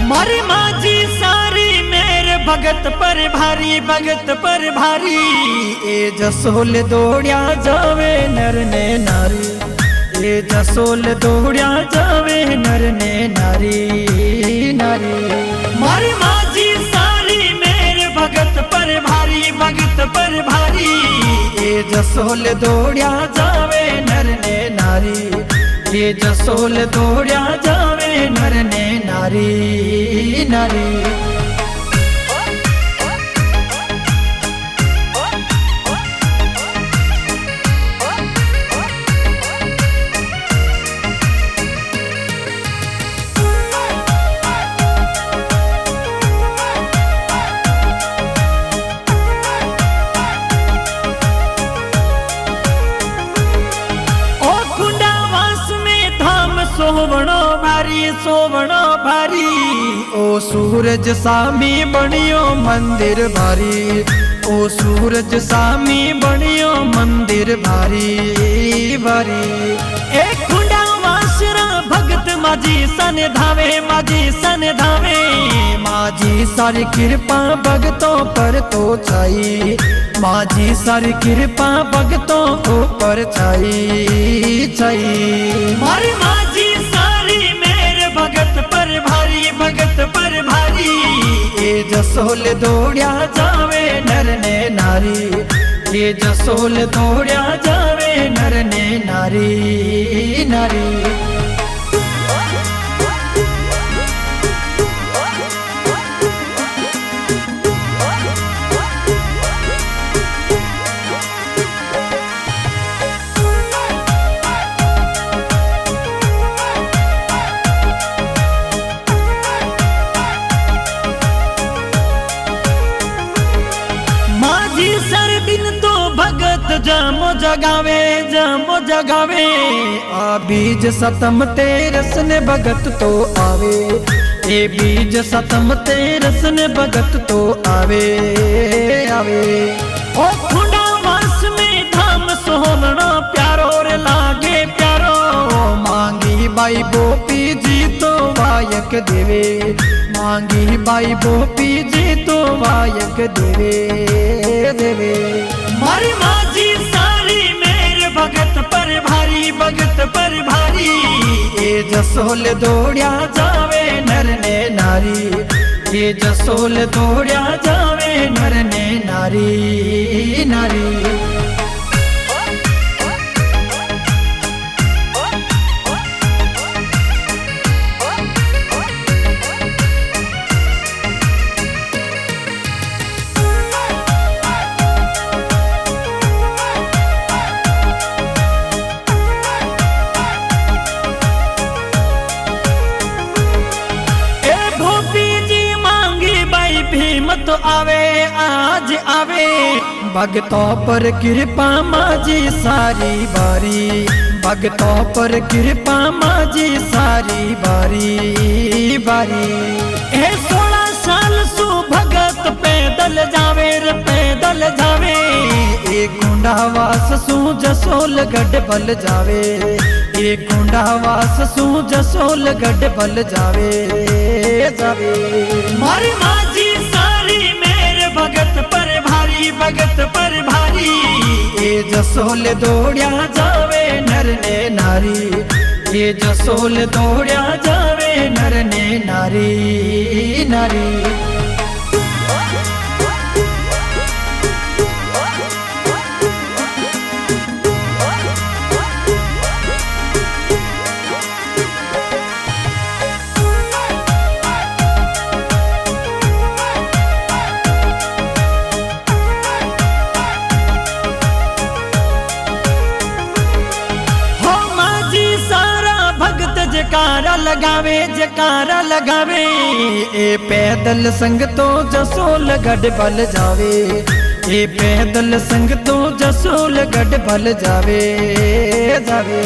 मारी माजी सारी मेरे भगत पर भारी ए जसोल दौड़िया जावे नर ने नारी ए जसोल दौड़िया जावे नर ने नारी नारी मारी माजी सारी मेरे भगत पर भारी ए जसोल दौड़िया जावे नर ने नारी ये जसोल दौड़िया जावे नर ने नारी नारी सोवणो भारी ओ सूरज सामी बनियो मंदिर भारी ओ सूरज सामी बनियो मंदिर भारी भारी एक खुंडा वासरा भगत माजी सन धावे माजी सारी कृपा भगतों पर तो छाई माजी सारी कृपा भगतों ऊपर छाई छाई मारी माजी भगत पर भारी ये जसोल दौड़िया जावे नर ने नारी ये जसोल दौड़िया जावे नर ने नारी नारी जामो जगावे आ बीज सतम तेरस ने भगत तो आवे ए बीज सतम तेरस ने भगत तो आवे आवे ओ खुंडा वास में धाम सोहणो प्यारो रे लागे प्यारो मांगी बाई बोपी जी तो वायक देवे मांगी बाई बोपी जी तो वायक देवे देवे मारी माजी सारी मेरे भगत पर भारी ये जसोल दौड़िया जावे नर ने नारी ये जसोल दौड़िया जावे नर ने नारी नारी तो आवे आज आवे भगतों पर कृपा माजी सारी बारी भगतों पर कृपा माजी सारी बारी बारी ए 16 साल सु भगत पैदल जावे एक कुंडावास सु जसोल गढ़ बल जावे एक कुंडावास सु जसोल गढ़ बल जावे जावे मारी माजी भगत पर भारी ये जसोल दौड़िया जावे नर ने नारी ये जसोल दौड़िया जावे नर ने नारी नारी लगावे जकारा लगावे ए पैदल संग तो जसोल गढ़ बल जावे ए पैदल संग तो जसोल गढ़ बल जावे जावे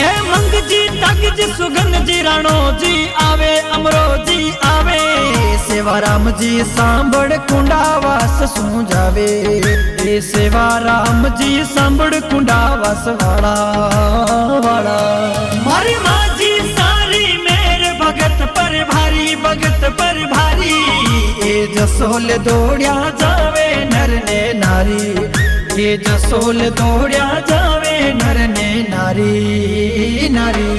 ए मंग जी तग जी सुगन जी राणो जी आवे अमरो जी आवे सेवा राम जी सांभड़ कुंडावास सू जावे ए सेवा राम जी सांभड़ कुंडावास वाला वाला मारी माँ जी सारी मेर भगत पर भारी ए जसोल दौड़िया जावे नर ने नारी ए जसोल दौड़िया जावे नर ने नारी नारी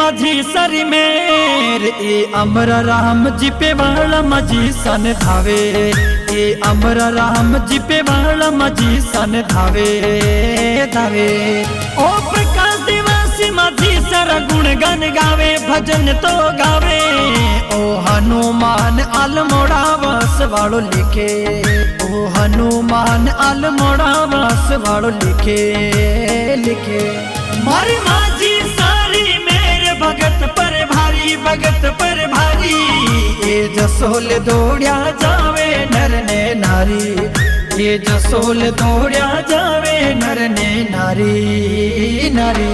माझी सर मेर ए अमर राम जी पे वाला माझी सन धावे ए अमर राम जी पे वाला माझी सन धावे धावे ओ प्रकाश दिवासी माझी सर गुण गन गावे भजन तो गावे ओ हनुमान अलमोड़ा वास वालो लिखे ओ हनुमान अलमोड़ा वास वालो लिखे लिखे मारी माझी सारी मेरे भगत पर भारी ये जसोल दौड़िया जावे नर ने नारी ये जसोल दौड़िया जावे नर ने नारी नारी।